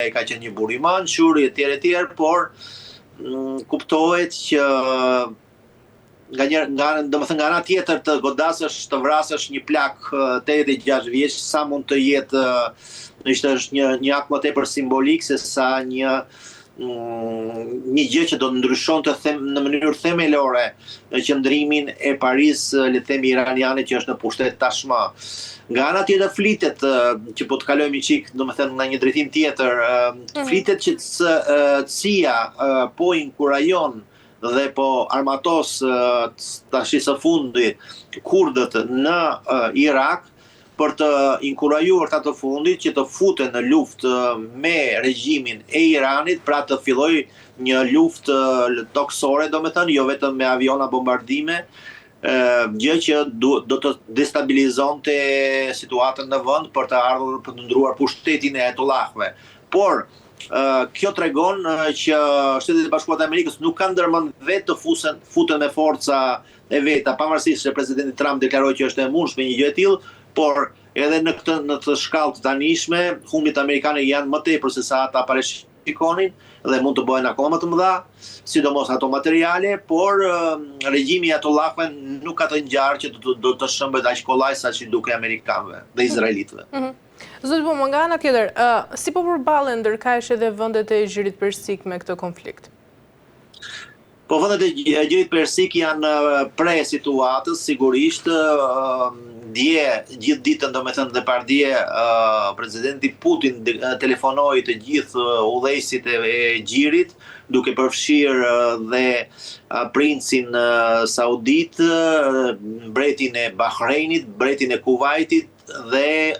ai ka qenë një burr i mençur etj, por kuptohet që domethënë nga ana tjetër të godasësh të vrasësh një plak 86 vjeç, sa mund të jetë është një akt më tepër simbolik se sa një gjë që do të ndryshonte në mënyrë themelore në qëndrimin e Paris, le të themi iraniane që është në pushtet tashmë. Nga ana tjetër flitet që po të kalojmë çik, domethënë në një drejtim tjetër, flitet që CIA po inkurajon dhe po armatos tash së fundi kurdët në Irak për të inkurajuar ata të fundit që të futen në luftë me regjimin e Iranit, pra të fillojë një luftë toksore, domethënë jo vetëm me aviona bombardime, gjë që do të destabilizonte situatën në vend për të ardhur për të ndruar pushtetin e Ayetullahëve. Por kjo tregon që Shtetet e Bashkuara të Amerikës nuk kanë ndërmend vetë të futen me forca e veta, pavarësisht se presidenti Trump deklaroi që është e mundshme një gjë e tillë, por edhe në të shkallë të tanishme, humbjet amerikane janë më tepër se sa ata parashikonin dhe mund të bëhen akoma më të mëdha, sidomos ato materiale, por regjimi i Ayatullahëve nuk ka të ngjarë që do të shëmbet aq kollaj sa që duke amerikanëve dhe izraelitëve. Zoti po nga ana tjetër, si po përballen ndërkaq edhe vendet e Gjirit Persik me këtë konflikt? Po vendet e Gjirit Persik janë pre situatës, sigurisht. Dje gjithë ditën, domethënë dhe pardje, presidenti Putin telefonoi të gjithë udhëheqësit e Gjirit, duke përfshirë dhe princin saudit, mbretin e Bahreinit, mbretin e Kuvajtit dhe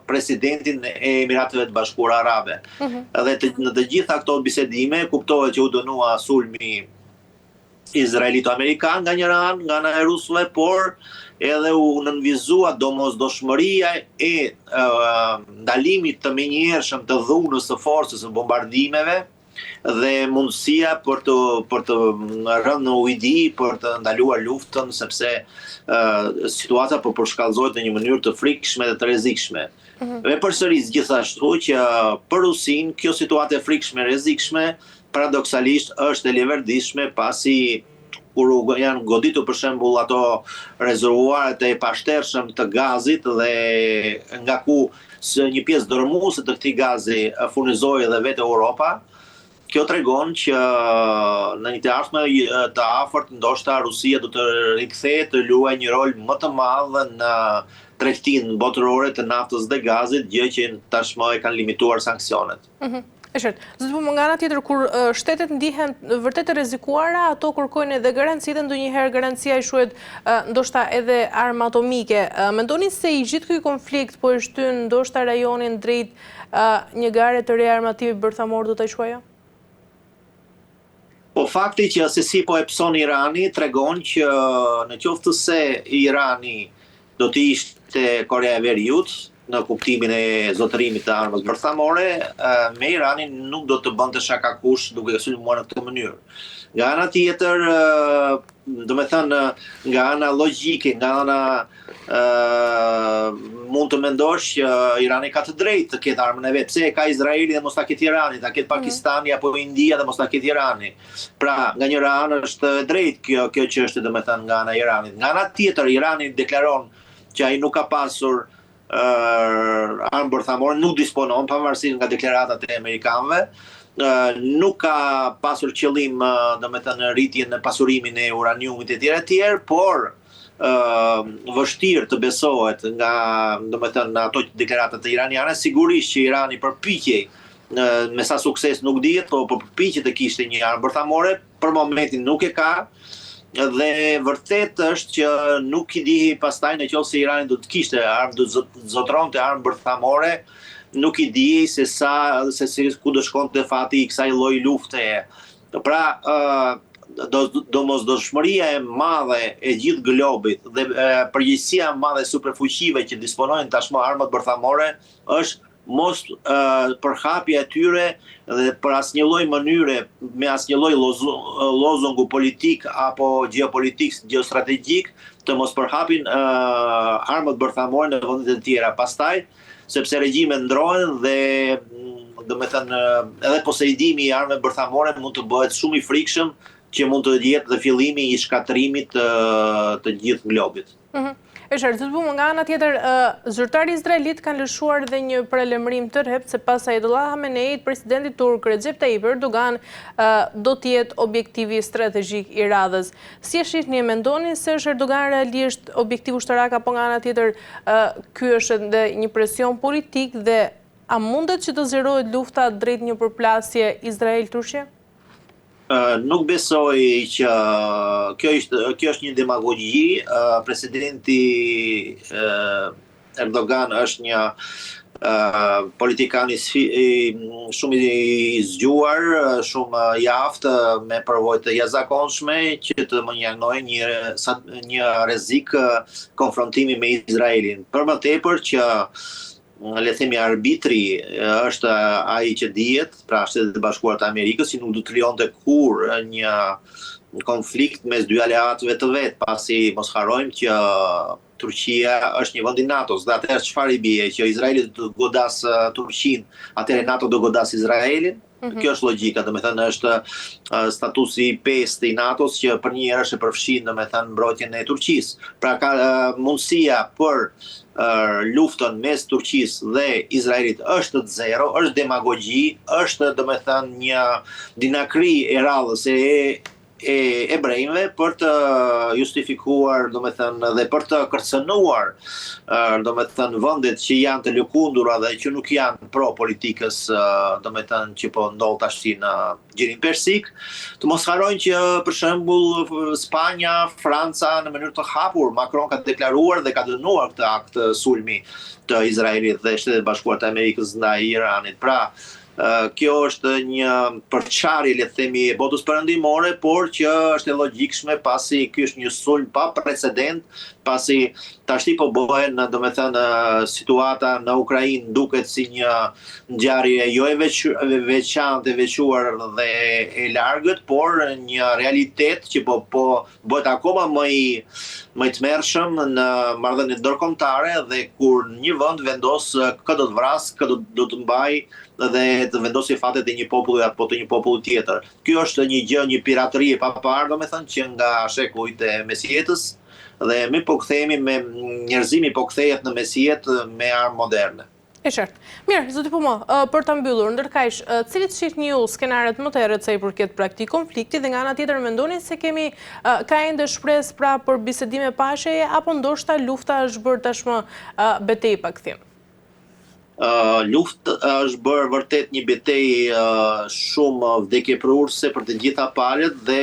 presidentin e Emiratëve të Bashkuara Arabe. Dhe në të gjitha këto bisedime kuptohet që u dënua sulmi izraelito-amerikan nga njëra anë, nga ana e rusëve, por edhe u nënvizua domosdoshmëria e ndalimit të menjëhershëm të dhunës së forcës së bombardimeve dhe mundësia për të rënë në ujdi, për të ndaluar luftën, sepse situata po përshkallëzohet në një mënyrë të frikshme dhe të rrezikshme. Dhe përsëris gjithashtu që për Rusin kjo situatë e frikshme e rrezikshme paradoksalisht është e leverdishme pasi kur janë goditur për shembull ato rezervuaret e pashtershëm të gazit dhe nga ku një pjesë dërmuese të këtij gazi furnizohej edhe vetë Europa. Kjo tregon që në një të ardhme të afërt ndoshta Rusia do të rikthehet të luajë një rol më të madh në tregtinë botërore të naftës dhe gazit, gjë që tashmë e kanë limituar sanksionet. E qartë. Zoti po nga ana tjetër kur shtetet ndihen vërtet të rrezikuara, ato kërkojnë edhe garanci dhe ndonjëherë garancia i shuhet ndoshta edhe armë atomike. Mendoni se i gjithë ky konflikt po e shtyn ndoshta rajonin drejt një gare të re armative bërthamor, do ta quaja? Po fakti që se si po e pson Irani tregon që në qoftë se Irani do të ishte Korea e Veriut në kuptimin e zotërimit të armës bërthamore, me Iranin nuk do të bënte shakakush duke sulmuar në këtë mënyrë. Nga ana tjetër, domethënë nga ana logjike, nga ana mund të mendosh që Irani ka të drejtë të ketë armën e vet. Pse e ka Izraeli dhe mos ta ketë Irani, ta ketë Pakistani apo India dhe mos ta ketë Irani. Pra, nga njëra anë është drejtë kjo çështje domethënë nga ana e Iranit. Nga ana tjetër, Irani deklaron që ai nuk ka pasur armë bërthamore, nuk disponon, pavarësisht nga deklaratat e amerikanëve, nuk ka pasur qëllim domethënë rritjen në pasurimin e uraniumit etj, por vështirë të besohet nga domethënë ato deklaratat iraniane, sigurisht që Irani përpiqej me sa sukses nuk dihet, po përpiqet të kishte një armë bërthamore, për momentin nuk e ka. Dhe vërtet është që nuk i dihi pastaj në qoftë se Irani do të kishte armë, do të zotronte armë bërthamore, nuk i dihi se ku do shkonte fati i kësaj lloji lufte. Pra, domosdoshmëria e madhe e gjithë globit dhe përgjegjësia e madhe e superfuqive që disponojnë tashmë armat bërthamore është mos përhapja e tyre dhe për asnjë lloj mënyre, me asnjë lloj lozongu politik apo geopolitik, geostrategjik, të mos përhapin armët bërthamore në vendet e tjera. Pastaj, sepse regjimet ndrohen domethënë edhe posedimi i armëve bërthamore mund të bëhet shumë i frikshëm që mund të jetë dhe fillimi i shkatërimit të gjithë globit. E qartë, nga ana tjetër, zyrtarë izraelit kanë lëshuar dhe një paralajmërim të rreptë se pas Ayatollah Khameneit, presidenti turk Recep Tayyip Erdogan do të jetë objektivi strategjik i radhës. Si e shihni, mendoni se është Erdogan realisht objektiv ushtarak apo nga ana tjetër ky është edhe një presion politik dhe a mundet që të zgjerohet lufta drejt një përplasje Izrael-Turqie? Nuk besoj që kjo është një demagogji. Presidenti Erdogan është një politikan shumë i zgjuar, shumë i aftë me përvojë të jashtëzakonshme që të menjënojë një rrezik konfrontimi me Izraelin. Për më tepër që le të themi arbitri është ai që dihet, pra Shtetet e Bashkuara të Amerikës, që nuk do të lejonte kur një konflikt mes dy aleatëve të vet, pasi mos harrojmë që Turqia është një vend i NATO-s, dhe atëherë çfarë i bie, që Izraeli do të godas Turqinë, atëherë NATO do godas Izraelin? Kjo është logjika, domethënë është statusi 5 i NATO-s që për një herë është e përfshin domethënë mbrojtjen e Turqisë. Pra ka mundësia për luftën mes Turqisë dhe Izraelit është zero, është demagogji, është domethënë një dinakri e radhës e ebrejve për të justifikuar domethënë dhe për të kërcënuar domethënë vendet që janë të lëkundura dhe që nuk janë pro politikës domethënë që po ndodh tash në Gjirin Persik. Të mos harrojnë që për shembull Spanja, Franca në mënyrë të hapur, Macron ka deklaruar dhe ka dënuar këtë akt sulmi të Izraelit dhe Shtetet e Bashkuara të Amerikës ndaj Iranit. Pra kjo është një përçarje, le të themi, e botës perëndimore, por që është e logjikshme pasi ky është një sulm pa precedent, pasi tashti po bëhen, domethënë, situata në Ukrainë duket si një ngjarje jo e veçantë, e veçuar dhe e largët, por një realitet që po bëhet akoma më i tmerrshëm në marrëdhëniet ndërkombëtare dhe kur një vend vendos kë do të vras, kë do të mbaj dhe të vendosë fatet e një populli apo të një populli tjetër. Kjo është një gjë, një piratëri e paparë, domethënë, që nga shekullit e mesjetës dhe mi po kthehemi me njerëzimi po kthehet në mesjet me armë moderne. E qartë. Mirë, zoti Pumo, për të mbyllur, ndërkaq, cilit shihni ju skenaret më të errët sa i përket pra këtij konflikti dhe nga ana tjetër mendoni se ka ende shpresë pra për bisedime paqeje apo ndoshta lufta është bërë tashmë betejë pa kthim? Luftë është bërë vërtet një betejë shumë vdekjeprurse për të gjitha palët dhe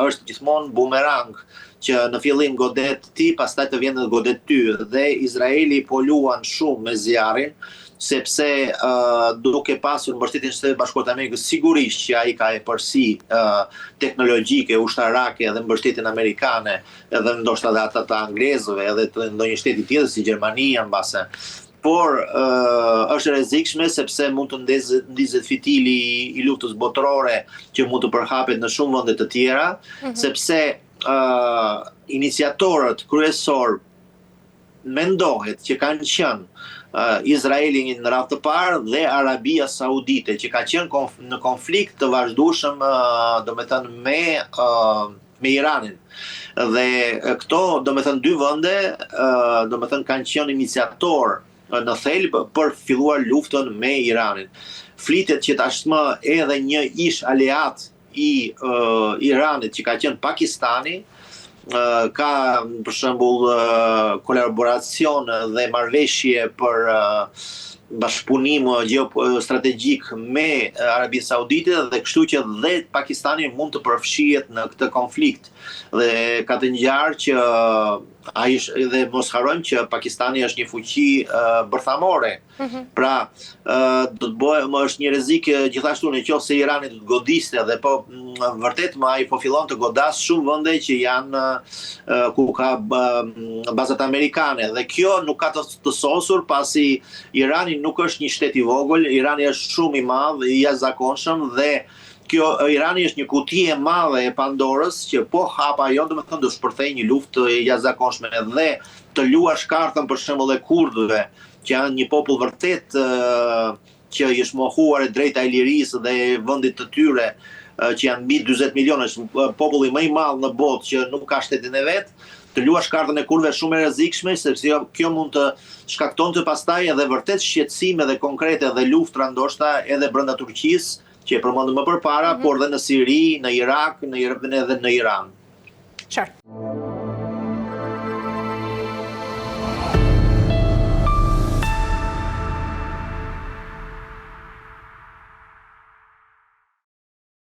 është gjithmonë bumerang që në fillim godet ti, pastaj të vjen të godet ty, dhe Izraeli po luan shumë me zjarrin, sepse duke pasur mbështetjen e Shtetit Bashkuar të Amerikës, sigurisht që ai ka e përsi teknologjike, ushtarake dhe mbështetjen amerikane, edhe ndoshta edhe ata të anglezëve, edhe të ndonjë shteti tjetër si Gjermania mbase. Por është rrezikshme sepse mund të ndizet fitili i luftës botërore që mund të përhapet në shumë vende të tjera, sepse iniciatorët kryesor mendohet që kanë qenë Izraeli në radhë të parë dhe Arabia Saudite, që ka qenë në konflikt të vazhdueshëm domethënë me Iranin. Dhe këto domethënë dy vende domethënë kanë qenë iniciator në thelb për filluar luftën me Iranin. Flitet që tashmë edhe një ish aleat i Iranit që ka qenë Pakistani, ka për shembull kolaboracion dhe marrëveshje për bashkëpunim geostrategjik me Arabinë Saudite dhe kështu që dhe Pakistani mund të përfshihet në këtë konflikt. Dhe ka të ngjarë që ai dhe mos harrojmë që Pakistani është një fuqi bërthamore. Pra, do të bëhet është një rrezik gjithashtu nëse Irani do të godiste dhe po vërtet ai po fillon të godas shumë vende që janë ku ka bazat amerikane dhe kjo nuk ka të sosur pasi Irani nuk është një shtet i vogël, Irani është shumë i madh, i jashtëzakonshëm dhe Irani është një kuti e madhe e Pandorës që po hap ajo, domethënë do shpërthejë një luftë e jashtëzakonshme dhe të luash kartën për shembull e kurdëve, që janë një popull vërtet që i është mohuar e drejta e lirisë dhe e vendit të tyre, që janë mbi 40 milionë, është populli më i madh në botë që nuk ka shtetin e vet, të luash kartën e kurve shumë e rrezikshme, sepse kjo mund të shkaktonte pastaj edhe vërtet shqetësime dhe konkrete dhe luftra ndoshta edhe brenda Turqisë, që e përmendëm më përpara, por edhe në Siri, në Irak, edhe në Iran. Qartë.